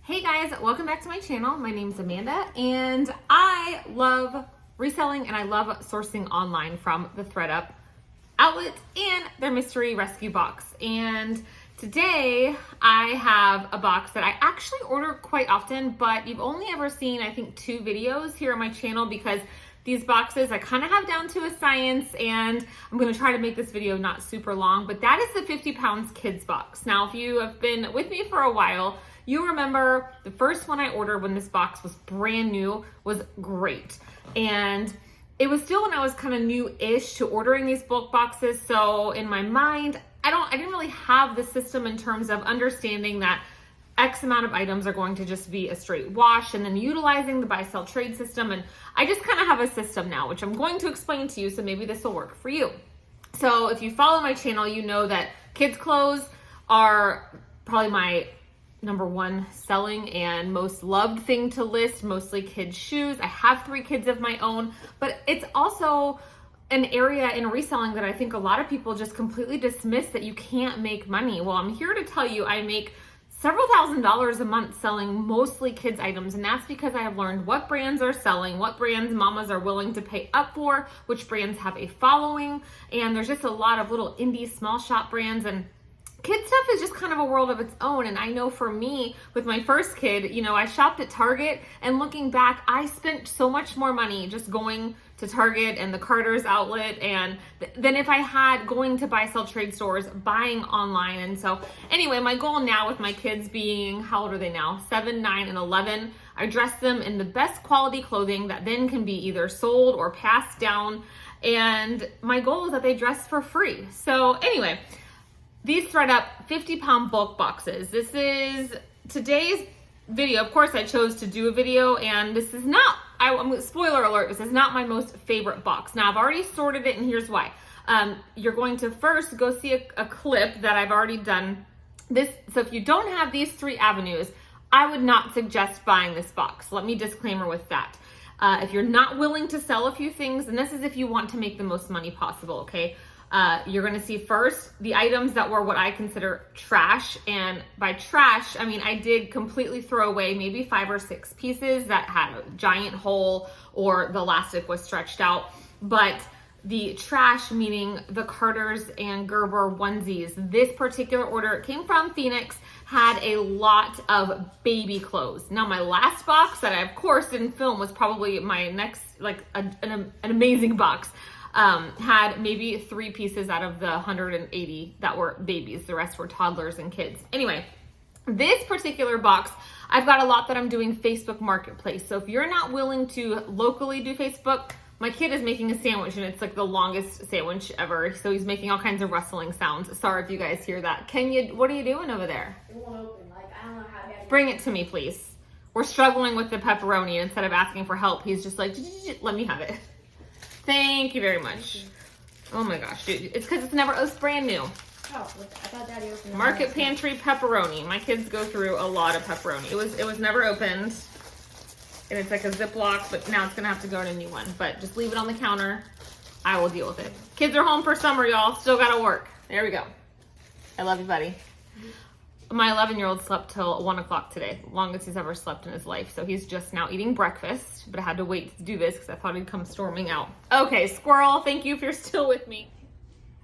Hey guys, welcome back to my channel. My name is Amanda and I love reselling and I love sourcing online from the ThredUp outlet and their mystery rescue box. And today I have a box that I actually order quite often, but you've only ever seen, I think, 2 videos here on my channel because these boxes I kind of have down to a science, and I'm going to try to make this video not super long, but that is the 50 pounds kids box. Now, if you have been with me for a while, you remember the first one I ordered when this box was brand new was great. And it was still when I was kind of new-ish to ordering these bulk boxes. So in my mind, I didn't really have the system in terms of understanding that X amount of items are going to just be a straight wash and then utilizing the buy, sell, trade system. And I just kind of have a system now, which I'm going to explain to you. So maybe this will work for you. So if you follow my channel, you know that kids clothes are probably my #1 selling and most loved thing to list, mostly kids shoes. I have 3 kids of my own, but it's also an area in reselling that I think a lot of people just completely dismiss, that you can't make money. Well, I'm here to tell you I make several $1,000s a month selling mostly kids items, and that's because I have learned what brands are selling, what brands mamas are willing to pay up for, which brands have a following, and there's just a lot of little indie small shop brands, and kid stuff is just kind of a world of its own. And I know for me, with my first kid, you know, I shopped at Target, and looking back, I spent so much more money just going to Target and the Carter's outlet and than if I had going to buy, sell, trade stores, buying online. And so anyway, my goal now with my kids being, how old are they now? 7, 9, and 11. I dress them in the best quality clothing that then can be either sold or passed down. And my goal is that they dress for free. So anyway, these ThredUp 50-pound bulk boxes. This is today's video. Of course, I chose to do a video, and this is not, spoiler alert, this is not my most favorite box. Now, I've already sorted it, and here's why. You're going to first go see a clip that I've already done. So if you don't have these 3 avenues, I would not suggest buying this box. Let me disclaimer with that. If you're not willing to sell a few things, and this is if you want to make the most money possible, okay? You're going to see first the items that were what I consider trash. And by trash, I mean, I did completely throw away maybe 5 or 6 pieces that had a giant hole or the elastic was stretched out. But the trash, meaning the Carter's and Gerber onesies, this particular order, it came from Phoenix, had a lot of baby clothes. Now, my last box that I, of course, didn't film was probably my next, like an amazing box. Had maybe 3 pieces out of the 180 that were babies. The rest were toddlers and kids. Anyway, this particular box, I've got a lot that I'm doing Facebook Marketplace. So if you're not willing to locally do Facebook, my kid is making a sandwich, and it's like the longest sandwich ever. So he's making all kinds of rustling sounds. Sorry if you guys hear that. What are you doing over there? It won't open. Like, I don't know how to. Bring it to me, please. We're struggling with the pepperoni, and instead of asking for help, he's just like, let me have it. Thank you very much. Oh my gosh, dude. It's because it's brand new. Oh, I thought Daddy opened it. Market Pantry pepperoni. My kids go through a lot of pepperoni. It was never opened. And it's like a Ziploc, but now it's gonna have to go in a new one. But just leave it on the counter. I will deal with it. Kids are home for summer, y'all. Still gotta work. There we go. I love you, buddy. My 11-year-old slept till 1 o'clock today, longest he's ever slept in his life. So he's just now eating breakfast, but I had to wait to do this because I thought he'd come storming out. Okay, squirrel, thank you if you're still with me.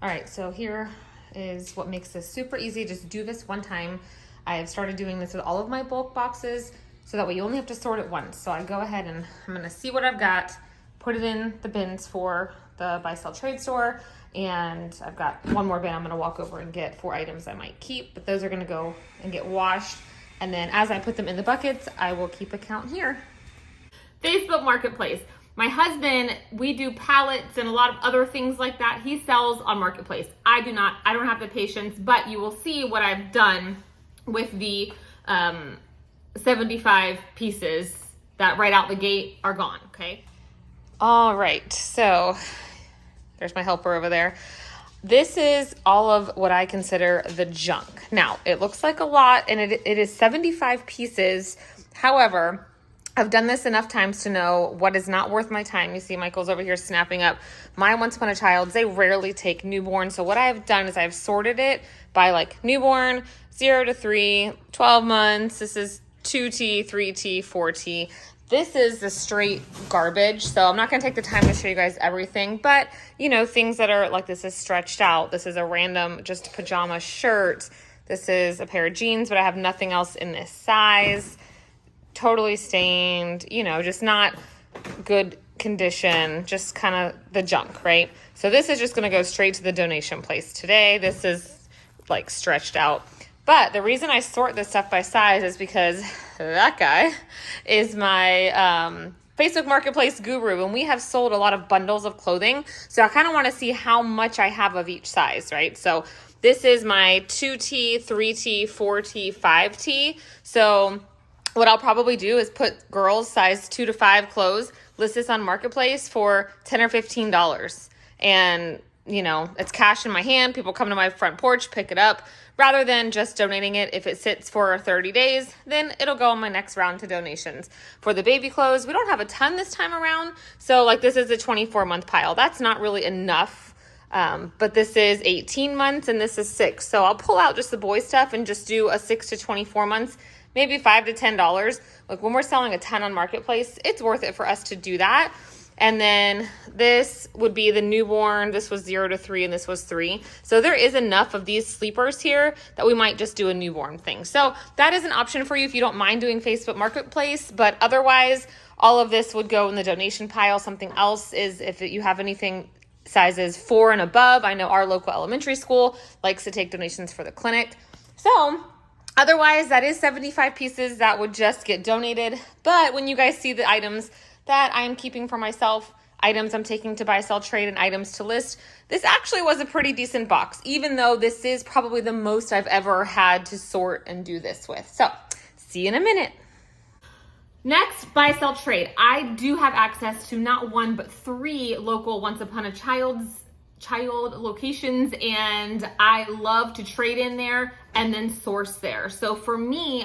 All right, so here is what makes this super easy. Just do this one time. I have started doing this with all of my bulk boxes, so that way you only have to sort it once. So I go ahead and I'm gonna see what I've got, put it in the bins for the buy, sell, trade store. And I've got 1 more bin I'm gonna walk over and get 4 items I might keep, but those are gonna go and get washed. And then as I put them in the buckets, I will keep a count here. Facebook Marketplace. My husband, we do pallets and a lot of other things like that. He sells on Marketplace. I do not, I don't have the patience, but you will see what I've done with the 75 pieces that right out the gate are gone, okay? All right, so there's my helper over there. This is all of what I consider the junk. Now, it looks like a lot, and it is 75 pieces. However, I've done this enough times to know what is not worth my time. You see Michael's over here snapping up my Once Upon a Childs. They rarely take newborn. So what I've done is I've sorted it by like newborn, 0 to 3, 12 months. This is 2T, 3T, 4T. This is the straight garbage, so I'm not going to take the time to show you guys everything, but, you know, things that are like this is stretched out. This is a random just pajama shirt. This is a pair of jeans, but I have nothing else in this size. Totally stained, you know, just not good condition, just kind of the junk, right? So this is just going to go straight to the donation place today. This is like stretched out. But the reason I sort this stuff by size is because that guy is my Facebook Marketplace guru, and we have sold a lot of bundles of clothing. So I kind of want to see how much I have of each size, right? So this is my 2T, 3T, 4T, 5T. So what I'll probably do is put girls size 2 to 5 clothes, list this on Marketplace for $10 or $15. And, you know, it's cash in my hand. People come to my front porch, pick it up. Rather than just donating it, if it sits for 30 days, then it'll go on my next round to donations. For the baby clothes, we don't have a ton this time around. So like this is a 24-month pile. That's not really enough. But this is 18 months and this is 6. So I'll pull out just the boy stuff and just do a 6 to 24 months, maybe $5 to $10. Like when we're selling a ton on Marketplace, it's worth it for us to do that. And then this would be the newborn. This was 0 to 3 and this was 3. So there is enough of these sleepers here that we might just do a newborn thing. So that is an option for you if you don't mind doing Facebook Marketplace. But otherwise, all of this would go in the donation pile. Something else is if you have anything sizes 4 and above. I know our local elementary school likes to take donations for the clinic. So otherwise, that is 75 pieces that would just get donated. But when you guys see the items that I am keeping for myself, items I'm taking to buy, sell, trade, and items to list, this actually was a pretty decent box, even though this is probably the most I've ever had to sort and do this with. So see you in a minute. Next, buy, sell, trade. I do have access to not 1, but 3 local Once Upon a Child locations, and I love to trade in there and then source there. So for me,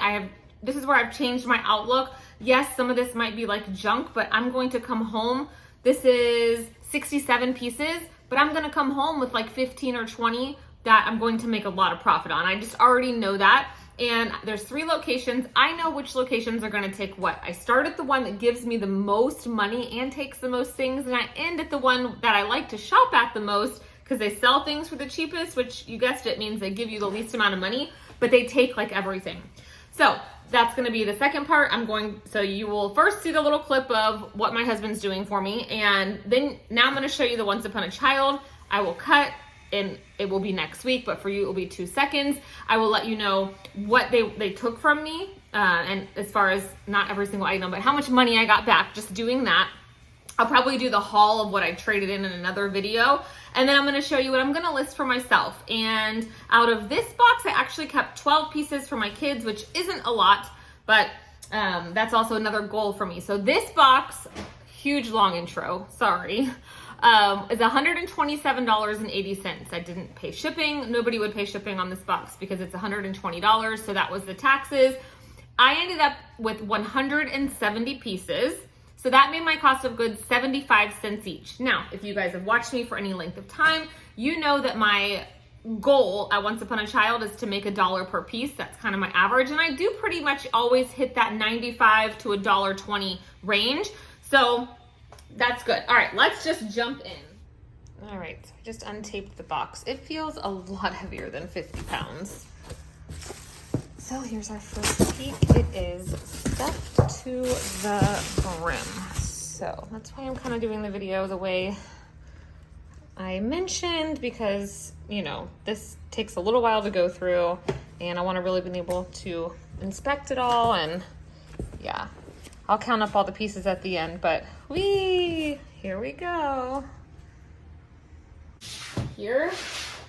this is where I've changed my outlook. Yes, some of this might be like junk, but I'm going to come home. This is 67 pieces, but I'm going to come home with like 15 or 20 that I'm going to make a lot of profit on. I just already know that. And there's 3 locations. I know which locations are going to take what. I start at the one that gives me the most money and takes the most things, and I end at the one that I like to shop at the most because they sell things for the cheapest, which you guessed it means they give you the least amount of money, but they take like everything. So that's going to be the second part. So you will first see the little clip of what my husband's doing for me. And then now I'm going to show you the Once Upon a Child. I will cut and it will be next week, but for you, it will be 2 seconds. I will let you know what they took from me. And as far as not every single item, but how much money I got back just doing that. I'll probably do the haul of what I traded in another video. And then I'm gonna show you what I'm gonna list for myself. And out of this box, I actually kept 12 pieces for my kids, which isn't a lot, but that's also another goal for me. So this box, huge long intro, sorry, is $127.80. I didn't pay shipping. Nobody would pay shipping on this box because it's $120, so that was the taxes. I ended up with 170 pieces. So that made my cost of goods 75 cents each. Now, if you guys have watched me for any length of time, you know that my goal at Once Upon a Child is to make $1 per piece. That's kind of my average. And I do pretty much always hit that 95 to $1.20 range. So that's good. All right, let's just jump in. All right, so I just untaped the box. It feels a lot heavier than 50 pounds. So here's our first peek. It is stuffed to the brim. So that's why I'm kind of doing the video the way I mentioned, because, you know, this takes a little while to go through and I want to really be able to inspect it all. And yeah, I'll count up all the pieces at the end, but here we go. Here.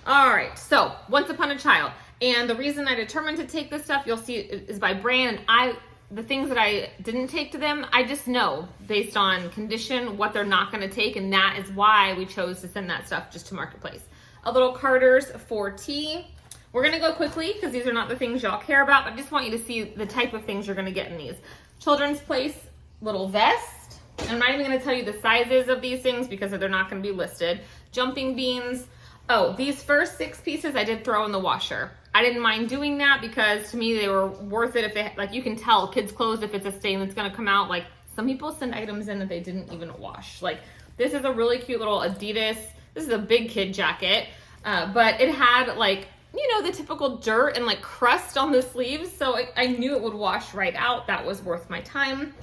All right, so Once Upon a Child. And the reason I determined to take this stuff, you'll see, is by brand. And the things that I didn't take to them, I just know based on condition what they're not going to take, and that is why we chose to send that stuff just to Marketplace. A little Carter's 4T. We're going to go quickly because these are not the things y'all care about, but I just want you to see the type of things you're going to get in these. Children's Place little vest. I'm not even going to tell you the sizes of these things because they're not going to be listed. Jumping beans. Oh, these first 6 pieces I did throw in the washer. I didn't mind doing that because to me they were worth it if they, like you can tell kids clothes if it's a stain that's gonna come out. Like some people send items in that they didn't even wash. Like this is a really cute little Adidas. This is a big kid jacket, but it had like, you know, the typical dirt and like crust on the sleeves. So I knew it would wash right out. That was worth my time.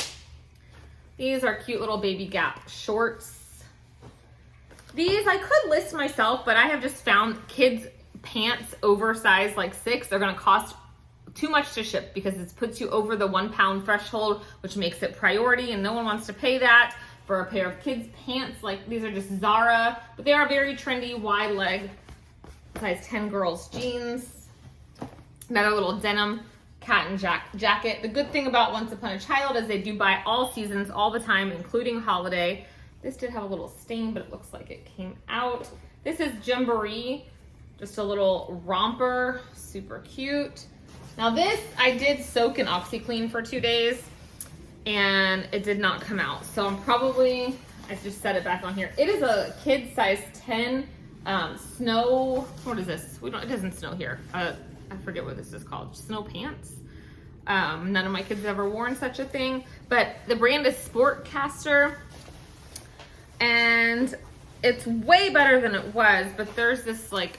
These are cute little baby Gap shorts. These I could list myself, but I have just found kids pants oversized like 6, they're gonna cost too much to ship because it puts you over the 1 pound threshold, which makes it priority, and no one wants to pay that for a pair of kids pants. Like these are just Zara, but they are very trendy, wide leg, size 10 girls jeans. Another little denim cat and jacket. The good thing about Once Upon a Child is they do buy all seasons all the time, including holiday. This did have a little stain, but it looks like it came out. This is Gymboree. Just a little romper, super cute. Now this, I did soak in OxyClean for 2 days and it did not come out. So I'm probably, I just set it back on here. It is a kid size 10 snow, what is this? It doesn't snow here. I forget what this is called, snow pants. None of my kids have ever worn such a thing, but the brand is Sportcaster and it's way better than it was, but there's this like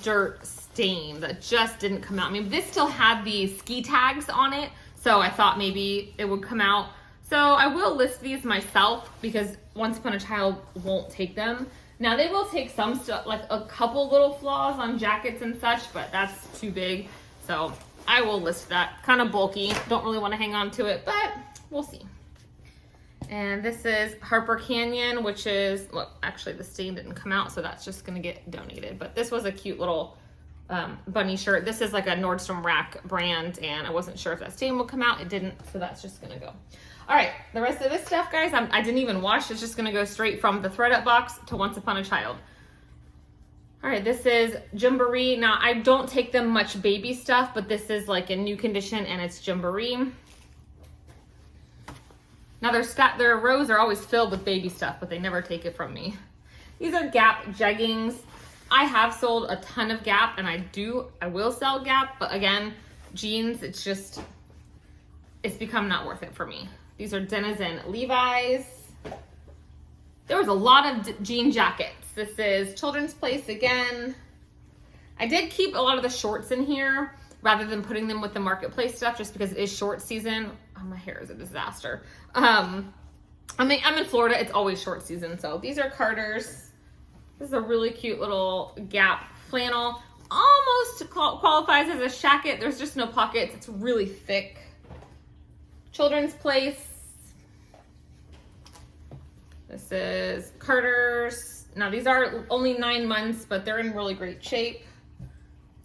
dirt stain that just didn't come out. I mean, this still had the ski tags on it, so I thought maybe it would come out. So I will list these myself because Once Upon a Child won't take them. Now they will take some stuff, like a couple little flaws on jackets and such, but that's too big. So I will list that. Kind of bulky, don't really want to hang on to it, but we'll see. And this is Harper Canyon, which is, look, actually the stain didn't come out, so that's just gonna get donated. But this was a cute little bunny shirt. This is like a Nordstrom Rack brand, and I wasn't sure if that stain would come out. It didn't, so that's just gonna go. All right, the rest of this stuff, guys, I didn't even wash. It's just gonna go straight from the ThredUp box to Once Upon a Child. All right, this is Gymboree. Now, I don't take them much baby stuff, but this is like a new condition, and it's Gymboree. Now their rows are always filled with baby stuff, but they never take it from me. These are Gap jeggings. I have sold a ton of Gap, and I will sell Gap, but again, jeans, it's become not worth it for me. These are Denizen Levi's. There was a lot of jean jackets. This is Children's Place again. I did keep a lot of the shorts in here rather than putting them with the marketplace stuff just because it is short season. Oh, my hair is a disaster. I'm in Florida, it's always short season. So these are Carter's. This is a really cute little Gap flannel. Almost qualifies as a shacket. There's just no pockets. It's really thick. Children's Place. This is Carter's. Now these are only 9 months, but they're in really great shape.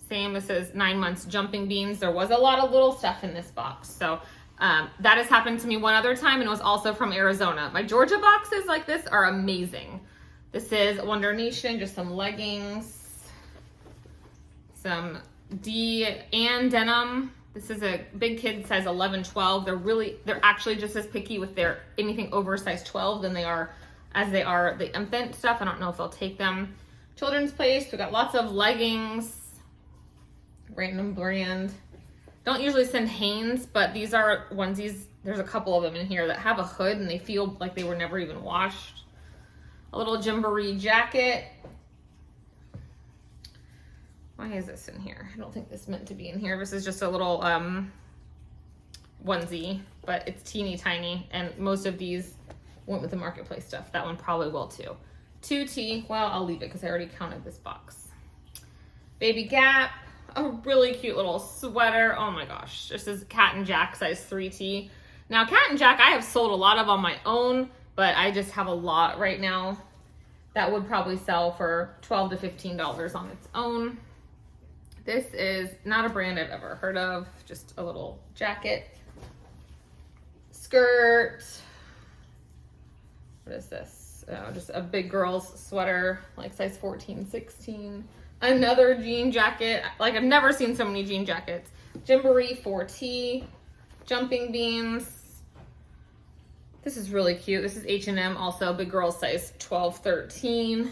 Same, this is 9 months Jumping Beans. There was a lot of little stuff in this box. So that has happened to me one other time, and it was also from Arizona. My Georgia boxes like this are amazing. This is Wonder Nation, just some leggings, some D&N denim. This is a big kid size 11, 12. They're actually just as picky with their anything over size 12 than they are the infant stuff. I don't know if they'll take them. Children's Place, we got lots of leggings, random brand. Don't usually send Hanes, but these are onesies. There's a couple of them in here that have a hood and they feel like they were never even washed. A little Gymboree jacket. Why is this in here? I don't think this meant to be in here. This is just a little onesie, but it's teeny tiny, and most of these went with the marketplace stuff. That one probably will too. 2T, well, I'll leave it because I already counted this box. Baby Gap, a really cute little sweater. Oh my gosh, this is Cat and Jack size 3T. Now Cat and Jack I have sold a lot of on my own, but I just have a lot right now that would probably sell for $12 to $15 on its own. This is not a brand I've ever heard of, just a little jacket, skirt. What is this? Just a big girl's sweater, like size 14, 16. Another jean jacket. Like I've never seen so many jean jackets. Gymboree 4T, Jumping Beans. This is really cute. This is H&M, also big girl's size 12, 13.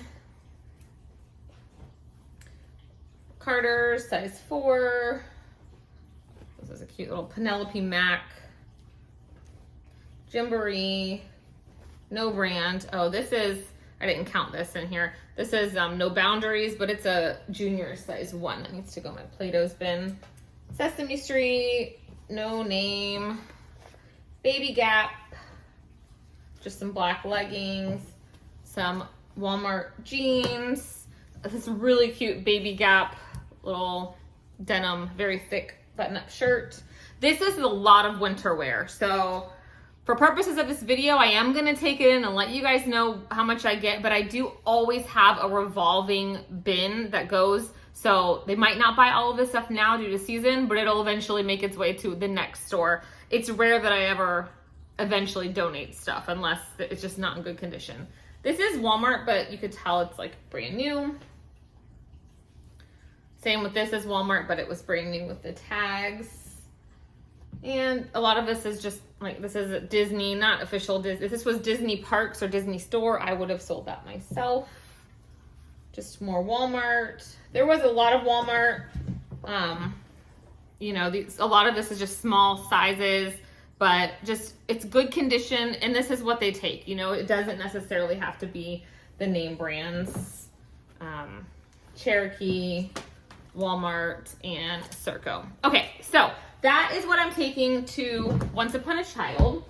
Carter, size 4. This is a cute little Penelope Mac. Gymboree, no brand. Oh, this is, I didn't count this in here. This is no boundaries, but it's a junior size 1. That needs to go in my Play-Doh's bin. Sesame Street, no name. Baby Gap, just some black leggings, some Walmart jeans. This really cute Baby Gap little denim, very thick button-up shirt. This is a lot of winter wear, so for purposes of this video, I am gonna take it in and let you guys know how much I get, but I do always have a revolving bin that goes, so they might not buy all of this stuff now due to season, but it'll eventually make its way to the next store. It's rare that I ever eventually donate stuff unless it's just not in good condition. This is Walmart, but you could tell it's like brand new. Same with this is Walmart, but it was brand new with the tags. And a lot of this is just like, this is Disney, not official Disney. If this was Disney Parks or Disney Store, I would have sold that myself. Just more Walmart. There was a lot of Walmart. You know, a lot of this is just small sizes, but just, it's good condition. And this is what they take. You know, it doesn't necessarily have to be the name brands. Cherokee, Walmart, and Circo. Okay, so that is what I'm taking to Once Upon a Child.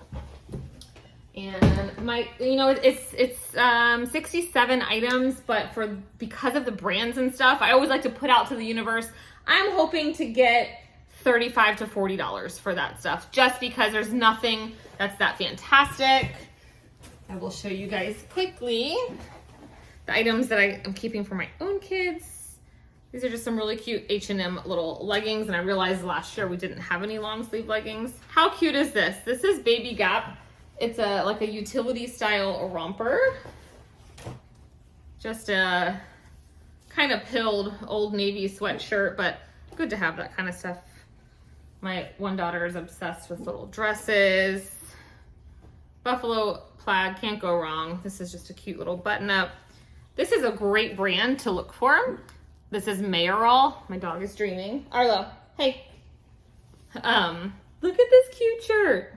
And my, you know, it's 67 items, but because of the brands and stuff, I always like to put out to the universe. I'm hoping to get $35 to $40 for that stuff, just because there's nothing that's that fantastic. I will show you guys quickly the items that I am keeping for my own kids. These are just some really cute H&M little leggings, and I realized last year we didn't have any long sleeve leggings. How cute is this? This is Baby Gap. It's like a utility style romper. Just a kind of pilled Old Navy sweatshirt, but good to have that kind of stuff. My one daughter is obsessed with little dresses. Buffalo plaid, can't go wrong. This is just a cute little button up. This is a great brand to look for. This is Mayoral. My dog is dreaming. Arlo, hey. Look at this cute shirt.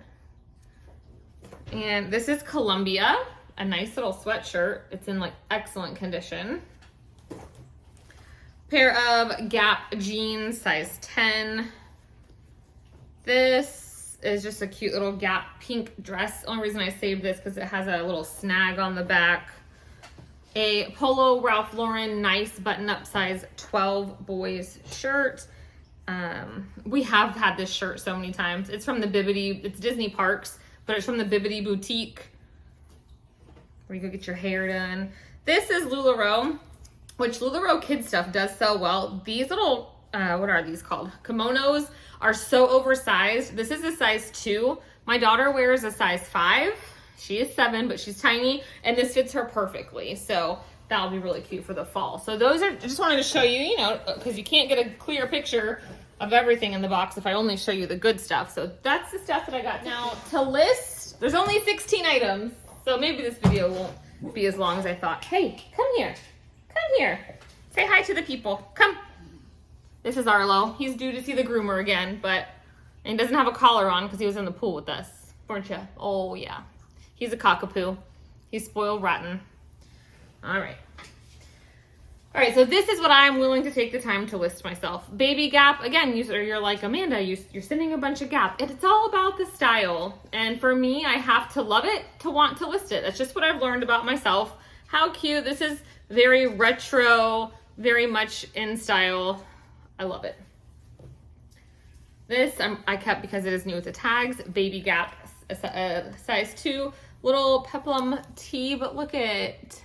And this is Columbia, a nice little sweatshirt. It's in like excellent condition. Pair of Gap jeans, size 10. This is just a cute little Gap pink dress. Only reason I saved this because it has a little snag on the back. A Polo Ralph Lauren nice button-up size 12 boys shirt. We have had this shirt so many times. It's from the Bibbidi, it's Disney Parks, but it's from the Bibbidi Boutique, where you go get your hair done. This is LuLaRoe, which LuLaRoe kid stuff does sell well. These little, what are these called? Kimonos are so oversized. This is a size 2. My daughter wears a size 5. She is 7, but she's tiny, and this fits her perfectly. So that'll be really cute for the fall. So those are, just wanted to show you, you know, because you can't get a clear picture of everything in the box if I only show you the good stuff. So that's the stuff that I got. Now to list, there's only 16 items. So maybe this video won't be as long as I thought. Hey, come here. Come here. Say hi to the people. Come. This is Arlo. He's due to see the groomer again, but and he doesn't have a collar on because he was in the pool with us. Weren't you? Oh, yeah. He's a cockapoo. He's spoiled rotten. All right. All right, so this is what I'm willing to take the time to list myself. Baby Gap, again, you're like, Amanda, you're sending a bunch of Gap. It's all about the style. And for me, I have to love it to want to list it. That's just what I've learned about myself. How cute. This is very retro, very much in style. I love it. This I kept because it is new with the tags. Baby Gap, size 2. Little peplum tee, but look at,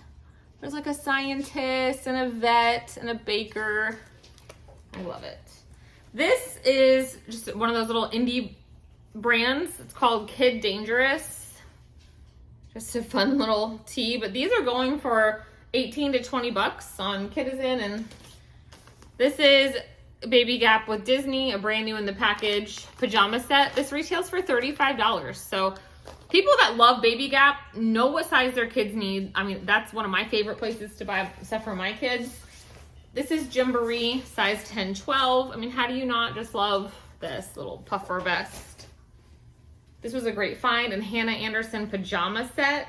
there's like a scientist and a vet and a baker. I love it. This is just one of those little indie brands. It's called Kid Dangerous. Just a fun little tee, but these are going for 18 to 20 bucks on Kidizen. And this is Baby Gap with Disney, a brand new in the package pajama set. This retails for $35. So people that love Baby Gap know what size their kids need. I mean, that's one of my favorite places to buy stuff for my kids. This is Gymboree, size 10, 12. I mean, how do you not just love this little puffer vest? This was a great find. And Hannah Anderson pajama set.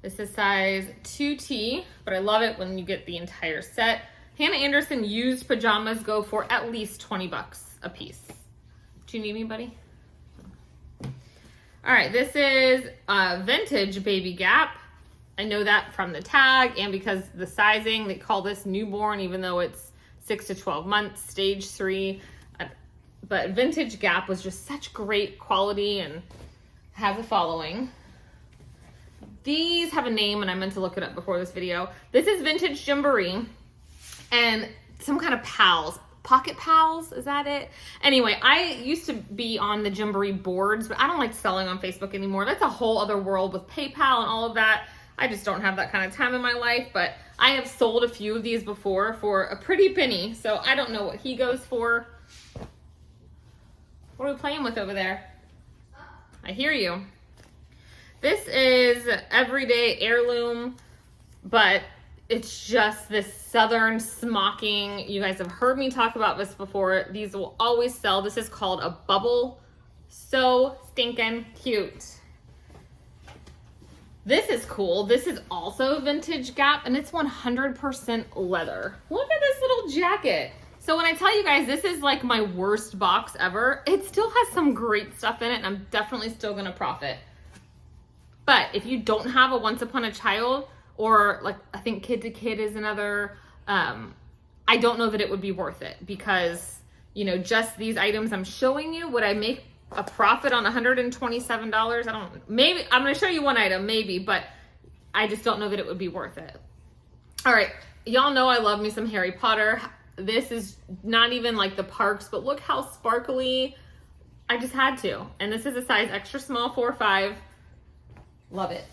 This is size 2T, but I love it when you get the entire set. Hannah Anderson used pajamas go for at least 20 bucks a piece. Do you need me, buddy? All right, this is vintage Baby Gap. I know that from the tag and because the sizing, they call this newborn, even though it's 6 to 12 months, stage 3. But vintage Gap was just such great quality and has a following. These have a name and I meant to look it up before this video. This is vintage Gymboree and some kind of pals. Pocket Pals, is that it? Anyway, I used to be on the Gymboree boards, but I don't like selling on Facebook anymore. That's a whole other world with PayPal and all of that. I just don't have that kind of time in my life, but I have sold a few of these before for a pretty penny, so I don't know what he goes for. What are we playing with over there? I hear you. This is everyday heirloom, but it's just this southern smocking. You guys have heard me talk about this before. These will always sell. This is called a bubble. So stinking cute. This is cool. This is also vintage Gap and it's 100% leather. Look at this little jacket. So when I tell you guys this is like my worst box ever, it still has some great stuff in it and I'm definitely still gonna profit. But if you don't have a Once Upon a Child, or like I think Kid to Kid is another, I don't know that it would be worth it because, you know, just these items I'm showing you, would I make a profit on $127? I don't, maybe, I'm gonna show you one item, maybe, but I just don't know that it would be worth it. All right, y'all know I love me some Harry Potter. This is not even like the parks, but look how sparkly. I just had to. And this is a size extra small, 4 or 5. Love it.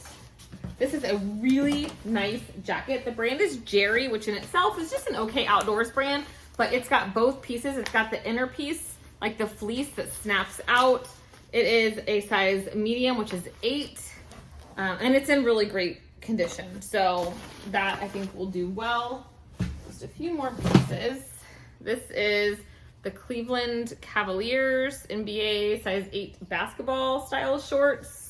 This is a really nice jacket. The brand is Jerry, which in itself is just an okay outdoors brand, but it's got both pieces. It's got the inner piece, like the fleece that snaps out. It is a size medium, which is 8, and it's in really great condition. So that I think will do well. Just a few more pieces. This is the Cleveland Cavaliers NBA size 8 basketball style shorts.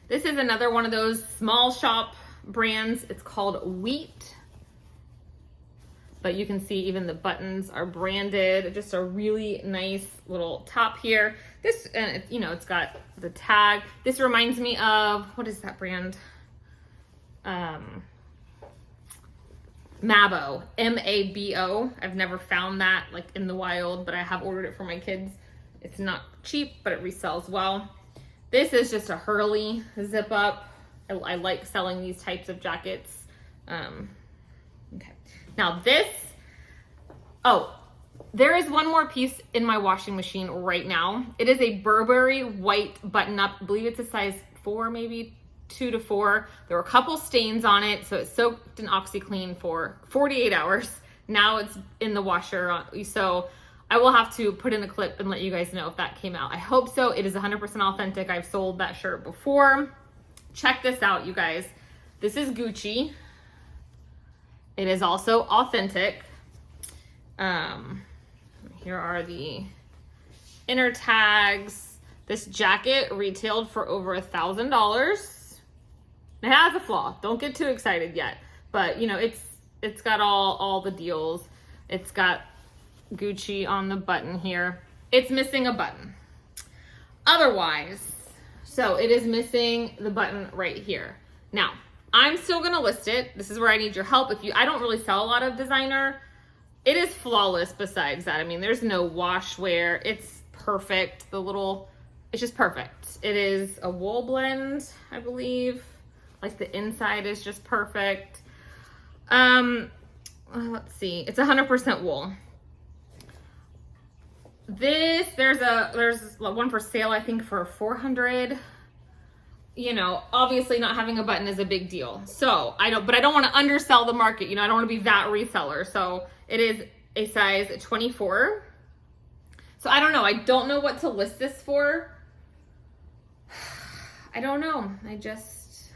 This is another one of those small shop brands. It's called Wheat. But you can see even the buttons are branded. Just a really nice little top here. This, and you know, it's got the tag. This reminds me of, what is that brand? Mabo, M-A-B-O. I've never found that like in the wild, but I have ordered it for my kids. It's not cheap, but it resells well. This is just a Hurley zip up. I like selling these types of jackets. Okay. Now this, there is one more piece in my washing machine right now. It is a Burberry white button up. I believe it's a size 4, maybe 2 to 4. There were a couple stains on it, so it's soaked in OxyClean for 48 hours. Now it's in the washer, so I will have to put in a clip and let you guys know if that came out. I hope so. It is 100% authentic. I've sold that shirt before. Check this out, you guys. This is Gucci. It is also authentic. Here are the inner tags. This jacket retailed for over $1,000. It has a flaw. Don't get too excited yet. But you know, it's got all the deals. It's got Gucci on the button here. It's missing a button. Otherwise, so it is missing the button right here. Now, I'm still gonna list it. This is where I need your help. I don't really sell a lot of designer. It is flawless besides that. I mean, there's no wash wear. It's perfect. It's just perfect. It is a wool blend, I believe. Like the inside is just perfect. Let's see. It's 100% wool. There's one for sale, I think for $400. You know, obviously not having a button is a big deal. So I don't want to undersell the market. You know, I don't want to be that reseller. So it is a size 24. So I don't know. I don't know what to list this for. I don't know. I just,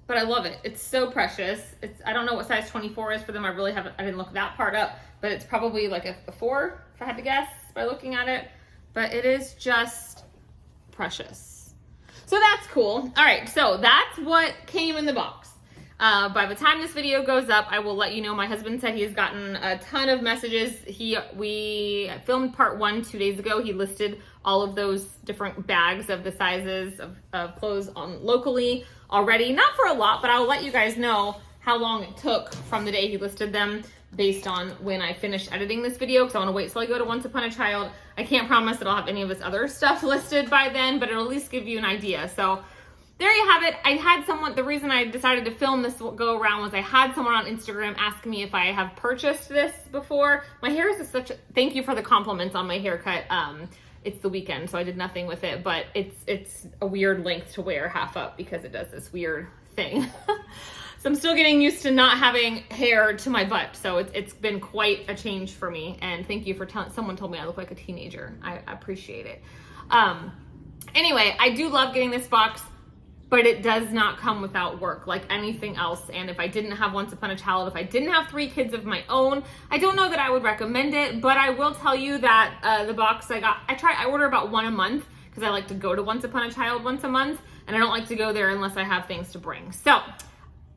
but I love it. It's so precious. I don't know what size 24 is for them. I didn't look that part up, but it's probably like a 4 if I had to guess by looking at it. But it is just precious. So that's cool. All right, so that's what came in the box. By the time this video goes up, I will let you know. My husband said he has gotten a ton of messages. We filmed part 1 2 days ago. He listed all of those different bags of the sizes of clothes on locally already. Not for a lot, but I'll let you guys know how long it took from the day he listed them based on when I finish editing this video, because I want to wait till I go to Once Upon a Child. I can't promise that I'll have any of his other stuff listed by then, but it'll at least give you an idea. So there you have it. I had someone, the reason I decided to film this go around was I had someone on Instagram ask me if I have purchased this before. My hair is thank you for the compliments on my haircut. It's the weekend, so I did nothing with it, but it's a weird length to wear half up because it does this weird thing. So I'm still getting used to not having hair to my butt. So it's been quite a change for me. And thank you for someone told me I look like a teenager. I appreciate it. Anyway, I do love getting this box, but it does not come without work like anything else. And if I didn't have Once Upon a Child, if I didn't have 3 kids of my own, I don't know that I would recommend it, but I will tell you that the box I order about 1 a month because I like to go to Once Upon a Child once a month, and I don't like to go there unless I have things to bring. So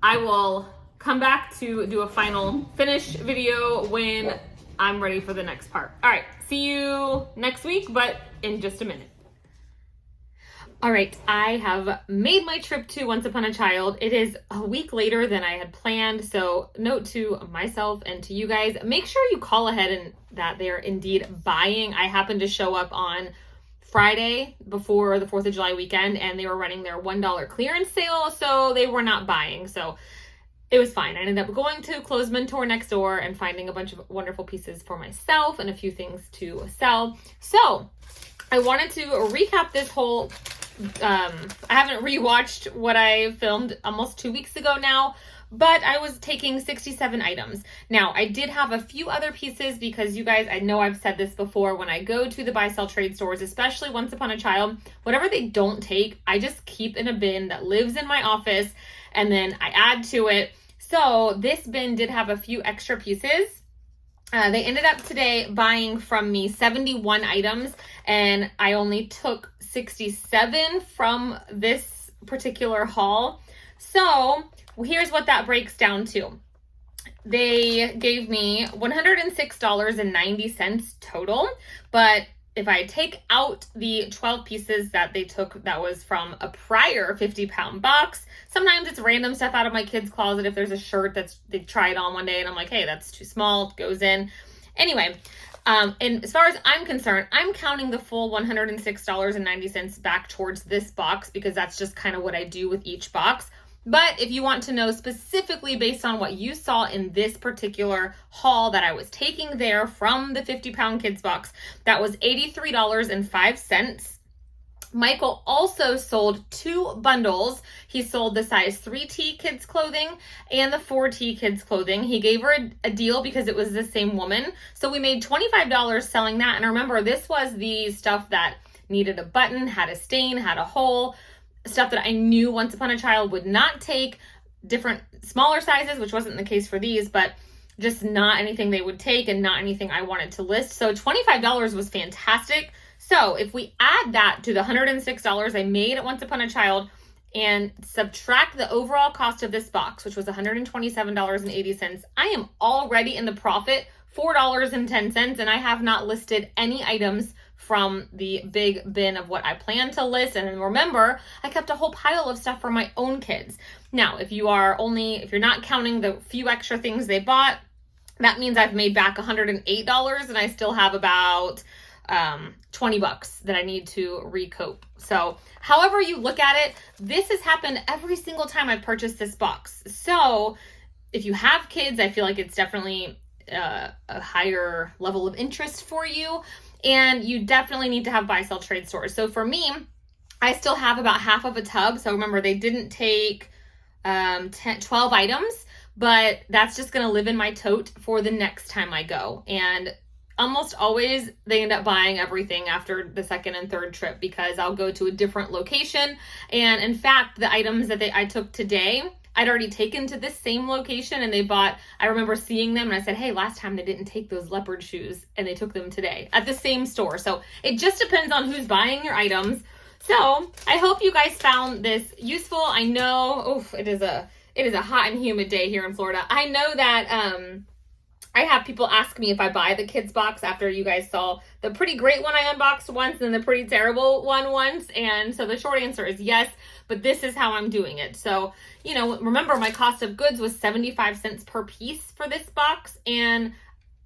I will come back to do a final finish video when I'm ready for the next part. All right, see you next week, but in just a minute. All right, I have made my trip to Once Upon a Child. It is a week later than I had planned, so note to myself and to you guys, make sure you call ahead and that they're indeed buying. I happened to show up on Friday before the 4th of July weekend, and they were running their $1 clearance sale, so they were not buying. So it was fine. I ended up going to Clothes Mentor next door and finding a bunch of wonderful pieces for myself and a few things to sell. So I wanted to recap this whole I haven't rewatched what I filmed almost 2 weeks ago now, but I was taking 67 items. Now, I did have a few other pieces because you guys, I know I've said this before, when I go to the buy sell trade stores, especially Once Upon a Child, whatever they don't take, I just keep in a bin that lives in my office and then I add to it. So this bin did have a few extra pieces. They ended up today buying from me 71 items, and I only took 67 from this particular haul. So here's what that breaks down to. They gave me $106.90 total, but if I take out the 12 pieces that they took that was from a prior 50-pound box, sometimes it's random stuff out of my kids' closet. If there's a shirt they tried on one day and I'm like, hey, that's too small, it goes in. Anyway, and as far as I'm concerned, I'm counting the full $106.90 back towards this box because that's just kind of what I do with each box. But if you want to know specifically based on what you saw in this particular haul that I was taking there from the 50-pound kids box, that was $83.05. Michael also sold 2 bundles. He sold the size 3T kids clothing and the 4T kids clothing. He gave her a deal because it was the same woman. So we made $25 selling that. And remember, this was the stuff that needed a button, had a stain, had a hole, stuff that I knew Once Upon a Child would not take, different smaller sizes, which wasn't the case for these, but just not anything they would take and not anything I wanted to list. So $25 was fantastic. So if we add that to the $106 I made at Once Upon a Child and subtract the overall cost of this box, which was $127.80, I am already in the profit, $4.10, and I have not listed any items from the big bin of what I plan to list. And then remember, I kept a whole pile of stuff for my own kids. Now, if you're not counting the few extra things they bought, that means I've made back $108 and I still have about $20 that I need to recoup. So however you look at it, this has happened every single time I've purchased this box. So if you have kids, I feel like it's definitely a higher level of interest for you. And you definitely need to have buy sell trade stores. So for me, I still have about half of a tub. So remember, they didn't take 12 items, but that's just going to live in my tote for the next time I go. And almost always they end up buying everything after the second and third trip because I'll go to a different location. And in fact, the items that I took today, I'd already taken to this same location and they bought, I remember seeing them and I said, hey, last time they didn't take those leopard shoes and they took them today at the same store. So it just depends on who's buying your items. So I hope you guys found this useful. I know, it is a hot and humid day here in Florida. I know that I have people ask me if I buy the kids box after you guys saw the pretty great one I unboxed once and the pretty terrible one once. And so the short answer is yes, but this is how I'm doing it. So, you know, remember my cost of goods was 75 cents per piece for this box. And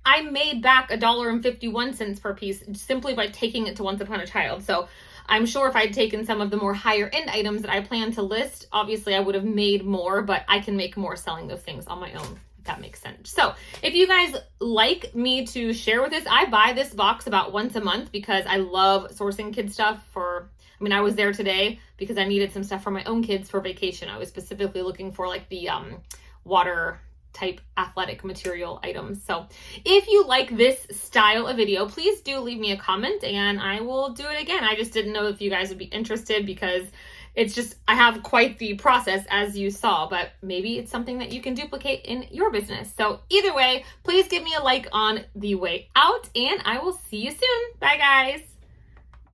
I made back $1.51 per piece simply by taking it to Once Upon a Child. So I'm sure if I'd taken some of the more higher end items that I plan to list, obviously I would have made more, but I can make more selling those things on my own. That makes sense. So if you guys like me to share with this, I buy this box about once a month because I love sourcing kid stuff I was there today because I needed some stuff for my own kids for vacation. I was specifically looking for like the water type athletic material items. So if you like this style of video, please do leave me a comment and I will do it again. I just didn't know if you guys would be interested because it's just, I have quite the process as you saw, but maybe it's something that you can duplicate in your business. So either way, please give me a like on the way out and I will see you soon. Bye guys.